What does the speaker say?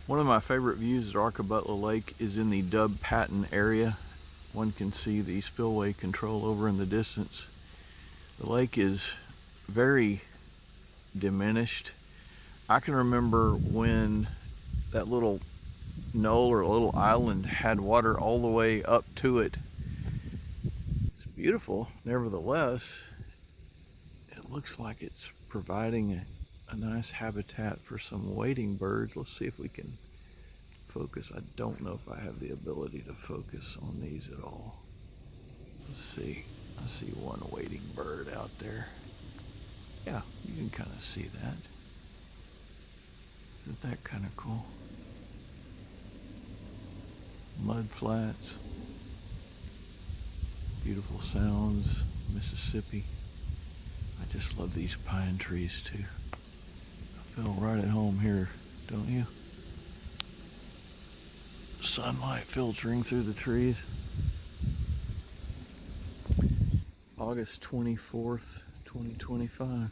One of my favorite views at Arkabutla Lake is in the Patton area. One can see the spillway control over in the distance. The lake is very diminished. I can remember when that little knoll or little island had water all the way up to it. It's beautiful. Nevertheless, it looks like it's providing a nice habitat for some wading birds. Let's see if we can focus. I don't know if I have the ability to focus on these at all. Let's see. I see one wading bird out there. Yeah, you can kind of see that. Isn't that kind of cool? Mud flats, beautiful sounds, Mississippi. I just love these pine trees too. I feel right at home here, don't you? Sunlight filtering through the trees. August 24th, 2025.